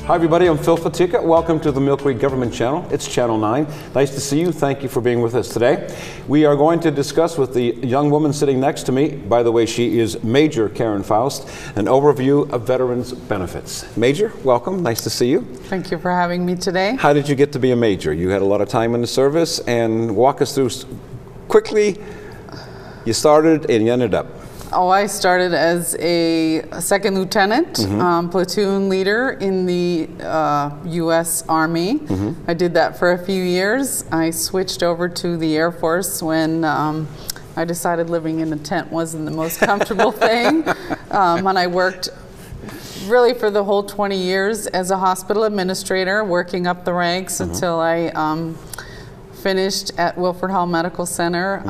Hi everybody, I'm Phil Fatica. Welcome to the Millcreek Government Channel. It's Channel 9. Nice to see you. Thank you for being with us today. We are going to discuss with the young woman sitting next to me, by the way, she is Major Karen Faust, an overview of veterans benefits. Major, welcome. Nice to see you. Thank you for having me today. How did you get to be a major? You had a lot of time in the service, and walk us through quickly. You started and you ended up. Oh, I started as a second lieutenant, platoon leader in the U.S. Army. I did that for a few years. I switched over to the Air Force when I decided living in a tent wasn't the most comfortable thing. And I worked really for the whole 20 years as a hospital administrator, working up the ranks until I finished at Wilford Hall Medical Center,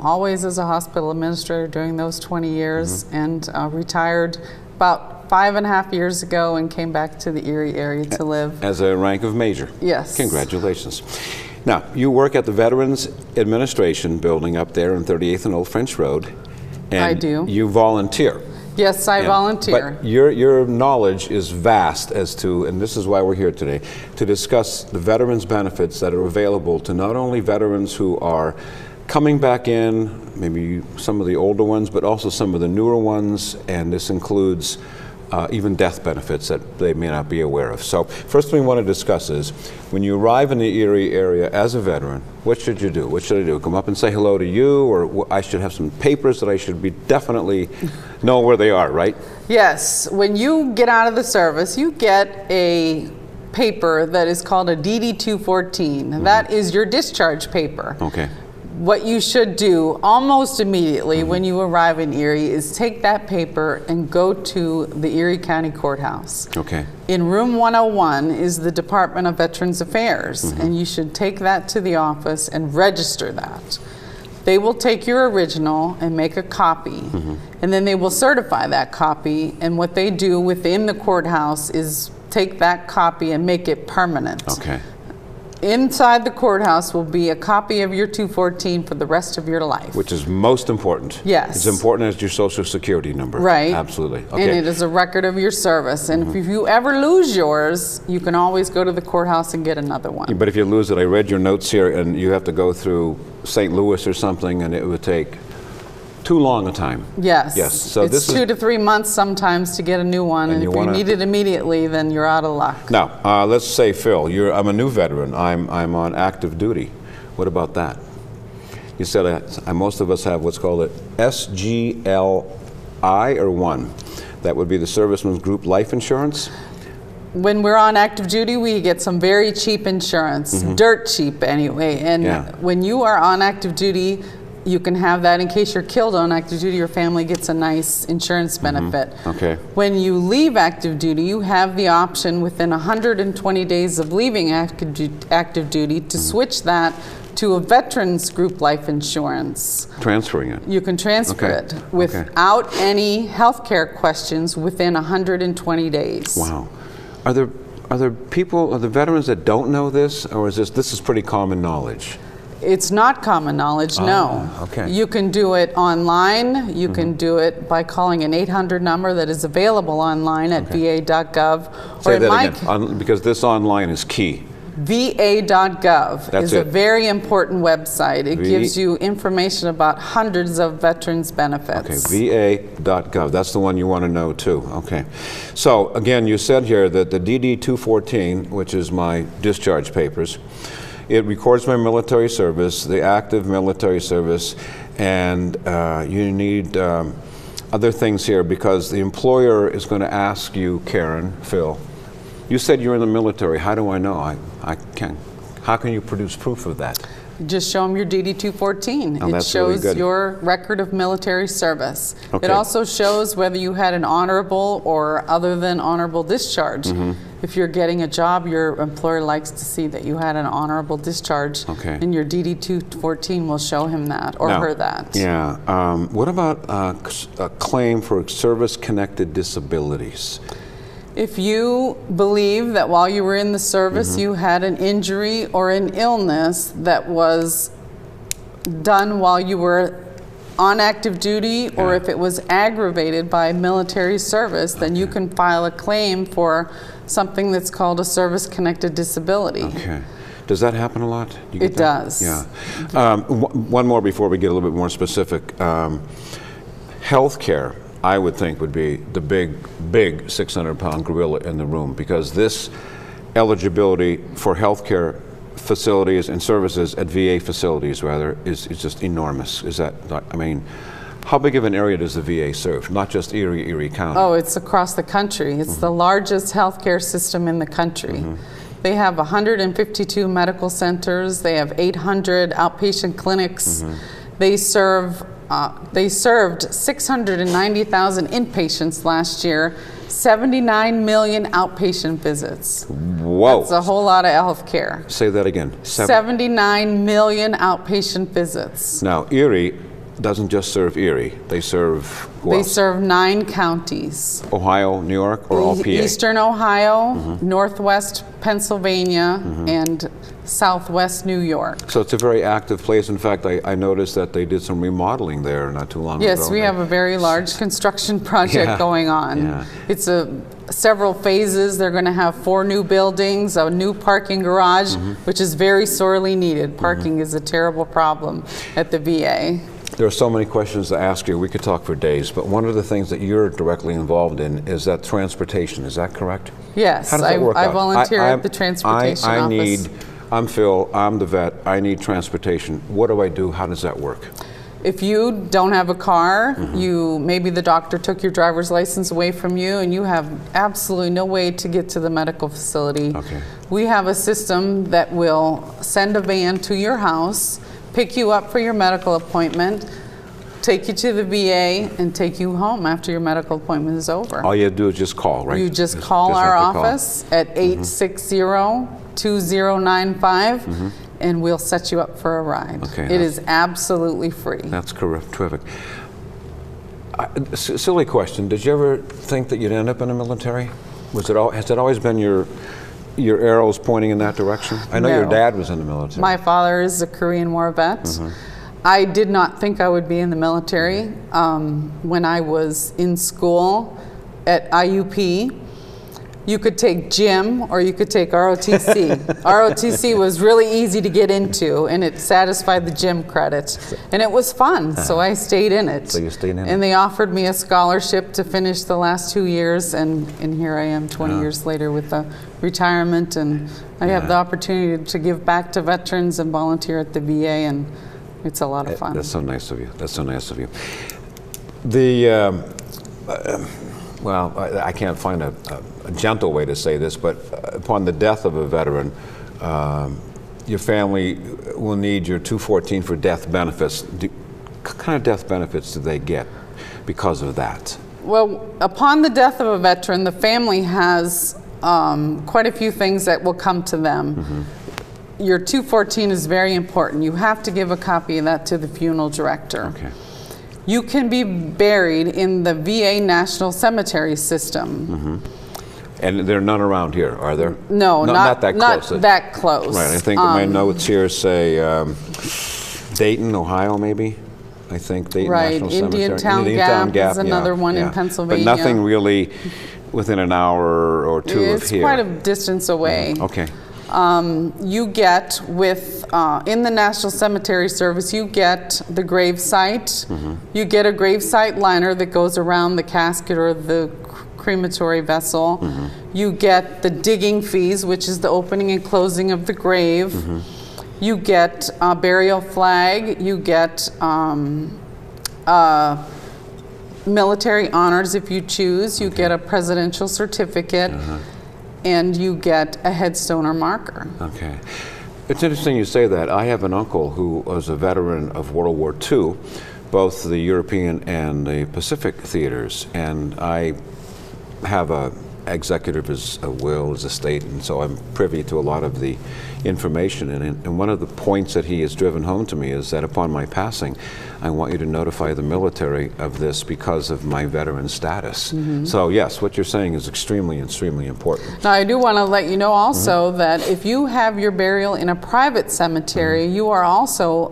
always as a hospital administrator during those 20 years, and retired about 5.5 years ago and came back to the Erie area to live. As a rank of major? Yes. Congratulations. Now, you work at the Veterans Administration building up there on 38th and Old French Road. And I do. You volunteer. Yes, I volunteer. But your knowledge is vast as to, and this is why we're here today, to discuss the veterans benefits that are available to not only veterans who are coming back in, maybe some of the older ones, but also some of the newer ones, and this includes even death benefits that they may not be aware of. So first thing we want to discuss is, when you arrive in the Erie area as a veteran, what should you do? What should I do? Come up and say hello to you, or I should have some papers that I should be definitely know where they are, right? Yes. When you get out of the service, you get a paper that is called a DD-214. That is your discharge paper. Okay. What you should do almost immediately when you arrive in Erie is take that paper and go to the Erie County Courthouse. Okay. In room 101 is the Department of Veterans Affairs, and you should take that to the office and register that. They will take your original and make a copy, and then they will certify that copy, and what they do within the courthouse is take that copy and make it permanent. Okay. Inside the courthouse will be a copy of your 214 for the rest of your life. Which is most important. Yes. It's important as your social security number. Right. Absolutely. Okay. And it is a record of your service. And if you ever lose yours, you can always go to the courthouse and get another one. But if you lose it, I read your notes here, and you have to go through St. Louis or something, and it would take too long a time. Yes. Yes. So it's 2 to 3 months sometimes to get a new one, and if you need it immediately, then you're out of luck. Now, let's say, Phil, I'm a new veteran. I'm on active duty. What about that? You said most of us have what's called a SGLI or 1. That would be the Servicemen's Group Life Insurance. When we're on active duty, we get some very cheap insurance, dirt cheap anyway. And when you are on active duty, you can have that in case you're killed on active duty. Your family gets a nice insurance benefit. Okay. When you leave active duty, you have the option within 120 days of leaving active duty to switch that to a veterans group life insurance. Transferring it. You can transfer it without any health care questions within 120 days. Wow. Are there veterans that don't know this, or is this is pretty common knowledge? It's not common knowledge, no. Okay. You can do it online. You can do it by calling an 800 number that is available online at va.gov. Say that again, because this online is key. va.gov is a very important website. It gives you information about hundreds of veterans benefits. Okay, va.gov. That's the one you want to know too. Okay. So again, you said here that the DD-214, which is my discharge papers, it records my military service, the active military service, and you need other things here, because the employer is going to ask you, Karen, Phil, you said you're in the military. How do I know? I can't. How can you produce proof of that? Just show them your DD-214. It shows your record of military service. Okay. It also shows whether you had an honorable or other than honorable discharge. If you're getting a job, your employer likes to see that you had an honorable discharge, and your DD-214 will show him that or her that. Yeah. What about a claim for service-connected disabilities? If you believe that while you were in the service you had an injury or an illness that was done while you were on active duty or if it was aggravated by military service, then you can file a claim for something that's called a service-connected disability. Okay. Does that happen a lot? It does. Yeah. One more before we get a little bit more specific. Healthcare, I would think, would be the big 600-pound gorilla in the room, because this eligibility for healthcare facilities and services at VA facilities, rather, is just enormous. Is that, I mean, how big of an area does the VA serve? Not just Erie County. Oh, it's across the country. It's the largest healthcare system in the country. They have 152 medical centers. They have 800 outpatient clinics. They served 690,000 inpatients last year, 79 million outpatient visits. Whoa. That's a whole lot of health care. Say that again. 79 million outpatient visits. Now, Erie doesn't just serve Erie. They serve who They else? serve 9 counties. Ohio, New York, or all PA? Eastern Ohio, Northwest Pennsylvania, and Southwest New York. So it's a very active place. In fact, I noticed that they did some remodeling there not too long ago. Yes, we have a very large construction project going on. Yeah. It's several phases. They're going to have 4 new buildings, a new parking garage, which is very sorely needed. Parking is a terrible problem at the VA. There are so many questions to ask you. We could talk for days, but one of the things that you're directly involved in is that transportation. Is that correct? Yes, How does that work I out? volunteer at the transportation office. I'm Phil, I'm the vet, I need transportation. What do I do? How does that work? If you don't have a car, maybe the doctor took your driver's license away from you and you have absolutely no way to get to the medical facility. Okay. We have a system that will send a van to your house, pick you up for your medical appointment, take you to the VA, and take you home after your medical appointment is over. All you have to do is just call, right? You just call our office at 860-2095, and we'll set you up for a ride. Okay, it is absolutely free. That's terrific. Silly question, did you ever think that you'd end up in the military? Has it always been your arrows pointing in that direction? I know your dad was in the military. My father is a Korean War vet. I did not think I would be in the military. When I was in school at IUP, you could take gym or you could take ROTC. ROTC was really easy to get into, and it satisfied the gym credit. And it was fun, so I stayed in it. So you stayed in it. And they offered me a scholarship to finish the last 2 years, and here I am 20 years later with a retirement, and I have the opportunity to give back to veterans and volunteer at the VA, and it's a lot of fun. That's so nice of you. That's so nice of you. Well, I can't find a gentle way to say this, but upon the death of a veteran, your family will need your 214 for death benefits. What kind of death benefits do they get because of that? Well, upon the death of a veteran, the family has quite a few things that will come to them. Your 214 is very important. You have to give a copy of that to the funeral director. Okay. You can be buried in the VA National Cemetery System. And there are none around here, are there? No, not that close. Not that close. Right, I think my notes here say Dayton, Ohio, maybe? I think Dayton National Cemetery. Indian Gap is another one in Pennsylvania. But nothing really within an hour or two of here. It's quite a distance away. Okay. You get in the National Cemetery Service, you get the grave site. You get a grave site liner that goes around the casket or the crematory vessel. You get the digging fees, which is the opening and closing of the grave. You get a burial flag. You get military honors if you choose. You get a presidential certificate. And you get a headstone or marker. Okay. It's interesting you say that. I have an uncle who was a veteran of World War II, both the European and the Pacific theaters, and I have a executive his will, his estate, and so I'm privy to a lot of the information. And one of the points that he has driven home to me is that upon my passing, I want you to notify the military of this because of my veteran status. So yes, what you're saying is extremely, extremely important. Now I do want to let you know also that if you have your burial in a private cemetery, you are also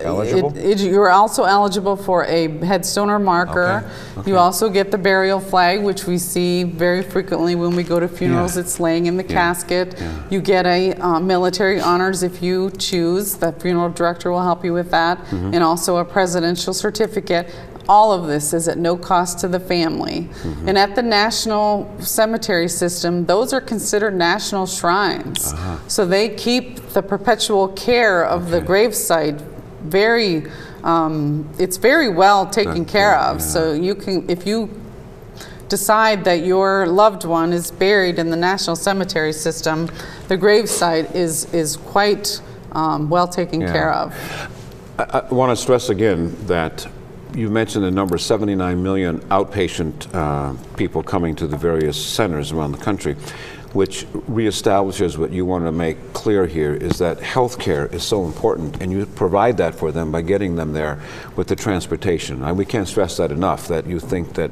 eligible? You're also eligible for a headstone or marker. Okay. You also get the burial flag, which we see very frequently when we go to funerals. It's laying in the casket. You get a military honors if you choose. The funeral director will help you with that, and also a presidential certificate. All of this is at no cost to the family. And at the National Cemetery System, those are considered national shrines. So they keep the perpetual care of the gravesite very, it's very well taken care of. So you can, if you decide that your loved one is buried in the National Cemetery System, the gravesite is quite well taken care of. I want to stress again that you mentioned the number 79 million outpatient people coming to the various centers around the country, which reestablishes what you want to make clear here is that health care is so important, and you provide that for them by getting them there with the transportation. We can't stress that enough, that you think that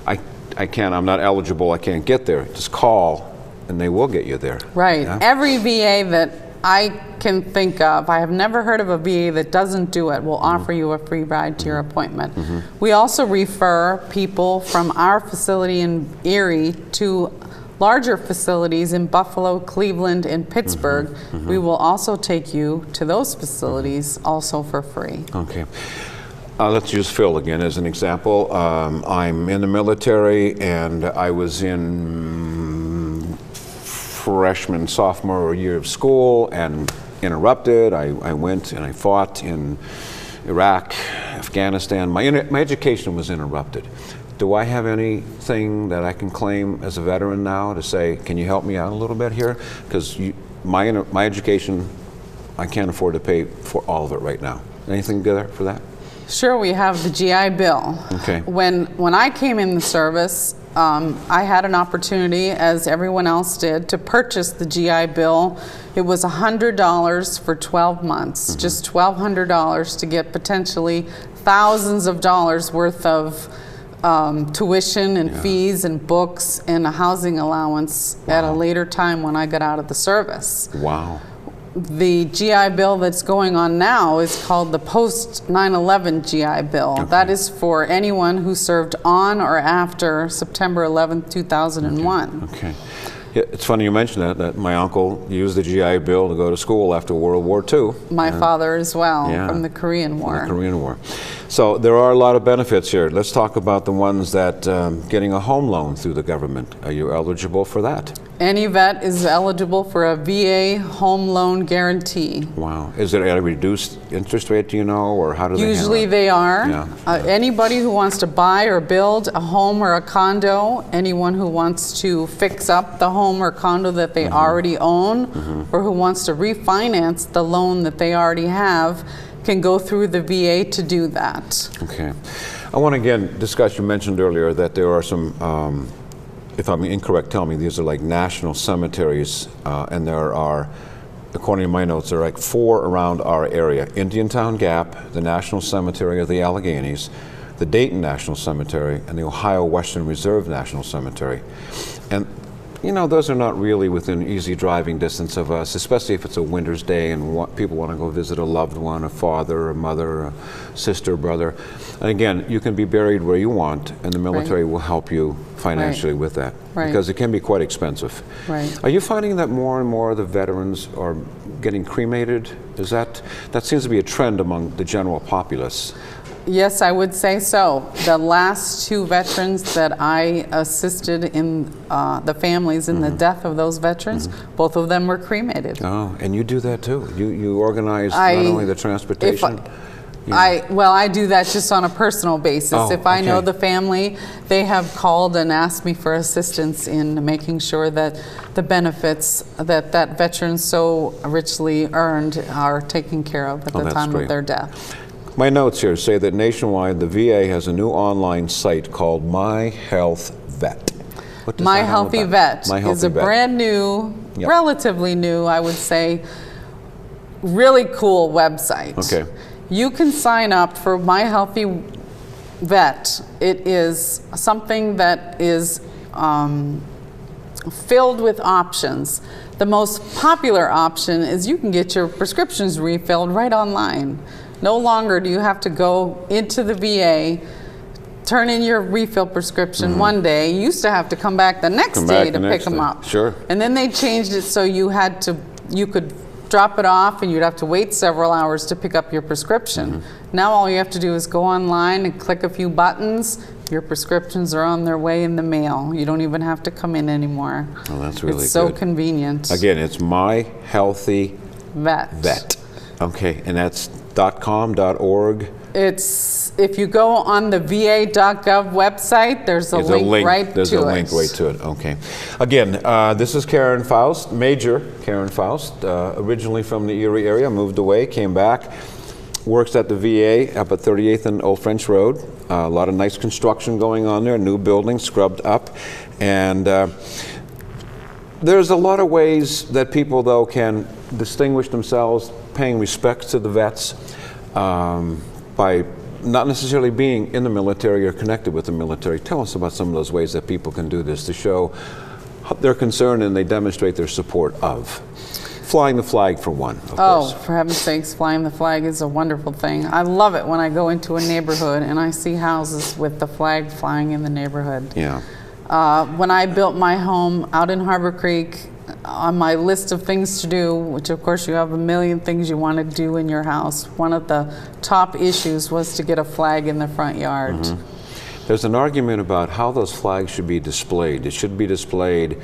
I'm not eligible, I can't get there. Just call and they will get you there. Right. Every VA that I can think of, I have never heard of a VA that doesn't do it, will offer you a free ride to your appointment. We also refer people from our facility in Erie to larger facilities in Buffalo, Cleveland, and Pittsburgh. We will also take you to those facilities also for free. Okay. Let's use Phil again as an example. I'm in the military and I was in freshman, sophomore year of school and interrupted. I went and I fought in Iraq, Afghanistan. My education was interrupted. Do I have anything that I can claim as a veteran now to say, can you help me out a little bit here? Because my education, I can't afford to pay for all of it right now. Anything there for that? Sure, we have the GI Bill. Okay. When I came in the service, I had an opportunity, as everyone else did, to purchase the GI Bill. It was $100 for 12 months, just $1,200 to get potentially thousands of dollars worth of tuition and fees and books and a housing allowance at a later time when I got out of the service. Wow. The GI Bill that's going on now is called the post 9/11 GI Bill. Okay. That is for anyone who served on or after September 11th, 2001. Okay. Yeah, it's funny you mentioned that my uncle used the GI Bill to go to school after World War II. My father as well, from the Korean War. From the Korean War. So there are a lot of benefits here. Let's talk about the ones that getting a home loan through the government. Are you eligible for that? Any vet is eligible for a VA home loan guarantee. Wow. Is it at a reduced interest rate, do you know, or how do they Usually they are. Anybody who wants to buy or build a home or a condo, anyone who wants to fix up the home or condo that they already own, or who wants to refinance the loan that they already have, can go through the VA to do that. Okay. I want to again discuss, you mentioned earlier that there are some, if I'm incorrect, tell me, these are like national cemeteries, and there are, according to my notes, there are like 4 around our area. Indiantown Gap, the National Cemetery of the Alleghenies, the Dayton National Cemetery, and the Ohio Western Reserve National Cemetery. And you know, those are not really within easy driving distance of us, especially if it's a winter's day and people want to go visit a loved one, a father, a mother, a sister, brother. And again, you can be buried where you want, and the military will help you financially with that, because it can be quite expensive. Are you finding that more and more of the veterans are getting cremated? That seems to be a trend among the general populace. Yes, I would say so. The last 2 veterans that I assisted in the families in the death of those veterans, both of them were cremated. Oh, and you do that too? You organize not only the transportation? I do that just on a personal basis. If I know the family, they have called and asked me for assistance in making sure that the benefits that veteran so richly earned are taken care of at the time of their death. My notes here say that nationwide, the VA has a new online site called My Health Vet. My Healthy Vet is a brand new, relatively new, I would say, really cool website. Okay. You can sign up for My Healthy Vet. It is something that is filled with options. The most popular option is you can get your prescriptions refilled right online. No longer do you have to go into the VA, turn in your refill prescription one day. You used to have to come back the next day to pick them up. Sure. And then they changed it so you could drop it off and you'd have to wait several hours to pick up your prescription. Now all you have to do is go online and click a few buttons. Your prescriptions are on their way in the mail. You don't even have to come in anymore. Oh, that's really good. It's so convenient. Again, it's My Healthy Vet. Okay, and that's .com, .org. It's, if you go on the va.gov website, there's a link right to it. There's a link right to it, okay. Again, this is Karen Faust, Major Karen Faust, originally from the Erie area, moved away, came back, works at the VA up at 38th and Old French Road. A lot of nice construction going on there, new building, scrubbed up. And there's a lot of ways that people, though, can distinguish themselves paying respect to the vets by not necessarily being in the military or connected with the military. Tell us about some of those ways that people can do this to show their concern and they demonstrate their support of. Flying the flag, for one, of course. For heaven's sakes, flying the flag is a wonderful thing. I love it when I go into a neighborhood and I see houses with the flag flying in the neighborhood. Yeah. When I built my home out in Harbor Creek, on my list of things to do, which of course you have a million things you want to do in your house, one of the top issues was to get a flag in the front yard. There's an argument about how those flags should be displayed. It should be displayed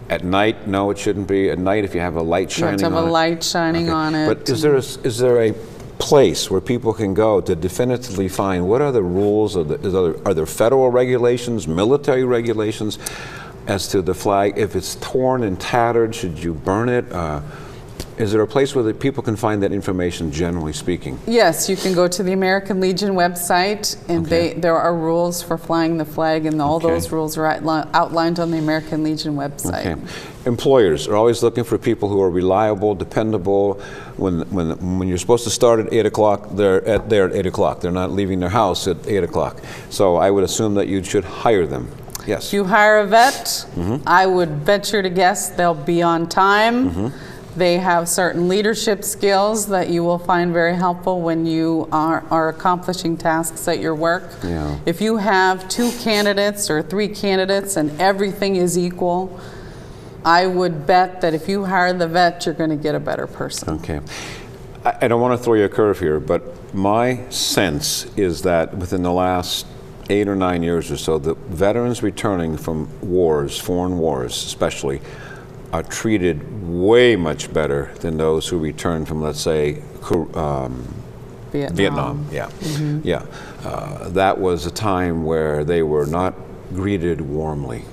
at night. No, it shouldn't be at night if you have a light shining on it. You have to have a light shining on it. But is there a place where people can go to definitively find what are the rules? Are there federal regulations, military regulations as to the flag? If it's torn and tattered, should you burn it? Is there a place where people can find that information, generally speaking? Yes, you can go to the American Legion website, and there are rules for flying the flag, and all those rules are outlined on the American Legion website. Employers are always looking for people who are reliable, dependable. When you're supposed to start at 8 o'clock, they're at 8 o'clock. They're not leaving their house at 8 o'clock. So I would assume that you should hire them. Yes. If you hire a vet, I would venture to guess they'll be on time. They have certain leadership skills that you will find very helpful when you are accomplishing tasks at your work. Yeah. If you have 2 candidates or 3 candidates and everything is equal, I would bet that if you hire the vet, you're going to get a better person. Okay. I don't want to throw you a curve here, but my sense is that within the last 8 or 9 years or so, the veterans returning from wars, foreign wars especially, are treated way much better than those who return from, let's say, Vietnam. Yeah, that was a time where they were not greeted warmly.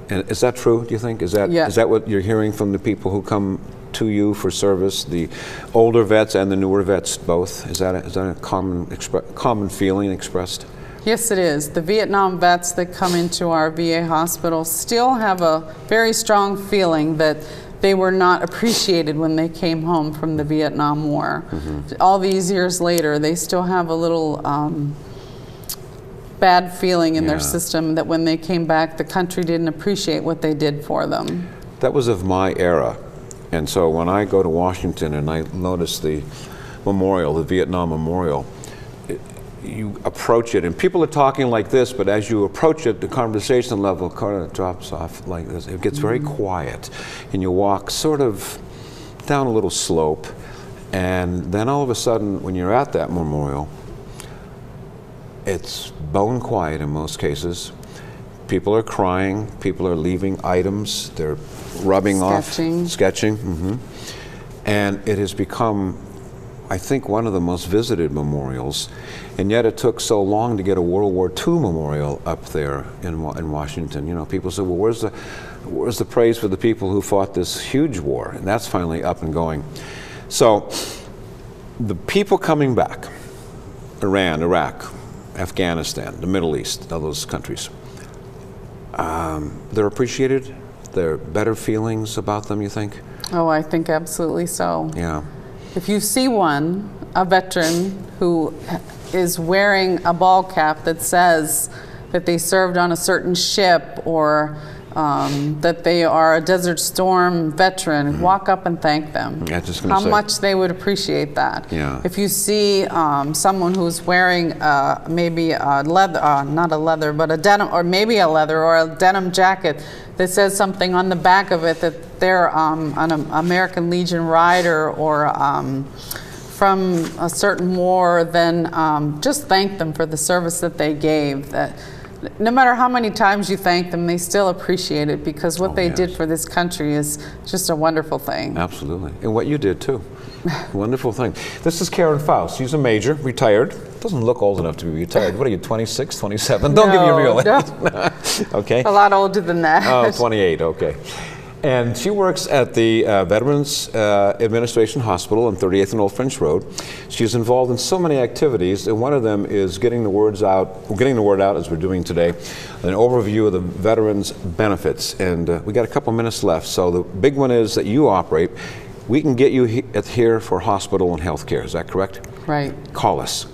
And is that true, do you think? Is that what you're hearing from the people who come to you for service, the older vets and the newer vets both? Is that a common feeling expressed? Yes, it is. The Vietnam vets that come into our VA hospital still have a very strong feeling that they were not appreciated when they came home from the Vietnam War. All these years later, they still have a little bad feeling in their system that when they came back, the country didn't appreciate what they did for them. That was of my era. And so when I go to Washington and I notice the memorial, the Vietnam Memorial, you approach it, and people are talking like this, but as you approach it, the conversation level kind of drops off like this. It gets very quiet, and you walk sort of down a little slope, and then all of a sudden, when you're at that memorial, it's bone quiet in most cases. People are crying, people are leaving items, they're rubbing off, sketching, and it has become, I think, one of the most visited memorials, and yet it took so long to get a World War II memorial up there in Washington. You know, people say, well, where's the praise for the people who fought this huge war? And that's finally up and going. So the people coming back, Iran, Iraq, Afghanistan, the Middle East, all those countries, they're appreciated? There are better feelings about them, you think? Oh, I think absolutely so. Yeah. If you see a veteran who is wearing a ball cap that says that they served on a certain ship or that they are a Desert Storm veteran, walk up and thank them. Yeah, just gonna How say. much they would appreciate that. Yeah. If you see someone who's wearing maybe a leather, not a leather, but a denim, or maybe a leather or a denim jacket that says something on the back of it that they're an American Legion rider or from a certain war, then just thank them for the service that they gave. That no matter how many times you thank them, they still appreciate it, because what they did for this country is just a wonderful thing. Absolutely. And what you did too. Wonderful thing. This is Karen Faust. She's a major, retired. Doesn't look old enough to be retired. What are you, 26, 27? Don't give me a real age. Okay. A lot older than that. Oh, 28, okay. And she works at the Veterans Administration Hospital on 38th and Old French Road. She's involved in so many activities, and one of them is getting the word out as we're doing today, an overview of the veterans' benefits. And we got a couple minutes left. So the big one is that you operate. We can get you here for hospital and health care. Is that correct? Right. Call us.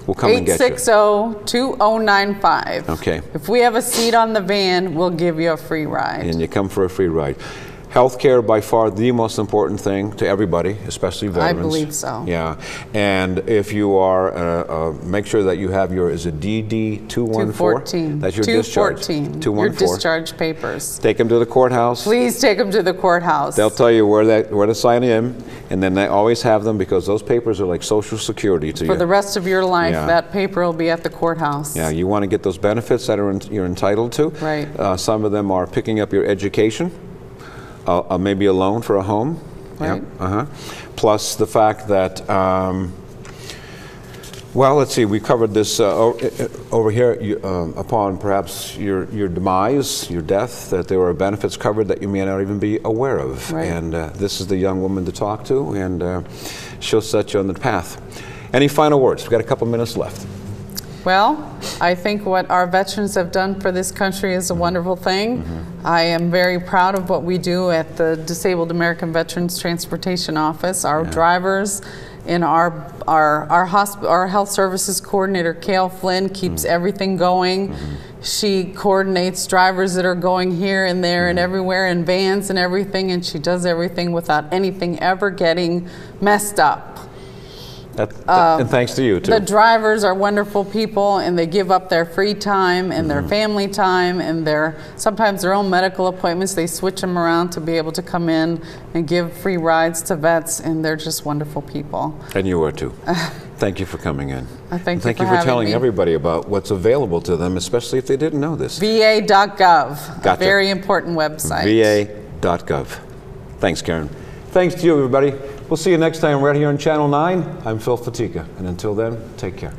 We'll come and get you. 860-2095. Okay. If we have a seat on the van, we'll give you a free ride. And you come for a free ride. Healthcare, by far the most important thing to everybody, especially veterans. I believe so. Yeah, and if you are, make sure that you have your, is it DD 214? That's your discharge. 214. Your discharge papers. Take them to the courthouse. Please take them to the courthouse. They'll tell you where to sign in, and then they always have them, because those papers are like Social Security to you. For the rest of your life, that paper will be at the courthouse. Yeah, you want to get those benefits that you're entitled to. Right. Some of them are picking up your education. Maybe a loan for a home, right? Yep. Plus the fact that, well, let's see, we covered this over here. Upon perhaps your demise, your death, that there are benefits covered that you may not even be aware of. Right. And this is the young woman to talk to, and she'll set you on the path. Any final words? We've got a couple minutes left. Well, I think what our veterans have done for this country is a wonderful thing. I am very proud of what we do at the Disabled American Veterans Transportation Office. Our drivers and our health services coordinator, Kale Flynn, keeps everything going. She coordinates drivers that are going here and there and everywhere in vans and everything, and she does everything without anything ever getting messed up. And thanks to you, too. The drivers are wonderful people, and they give up their free time and their family time and sometimes their own medical appointments. They switch them around to be able to come in and give free rides to vets, and they're just wonderful people. And you are, too. Thank you for coming in. Thank you for telling everybody about what's available to them, especially if they didn't know this. VA.gov, Gotcha. a very important website. VA.gov. Thanks, Karen. Thanks to you, everybody. We'll see you next time right here on Channel 9. I'm Phil Fatica, and until then, take care.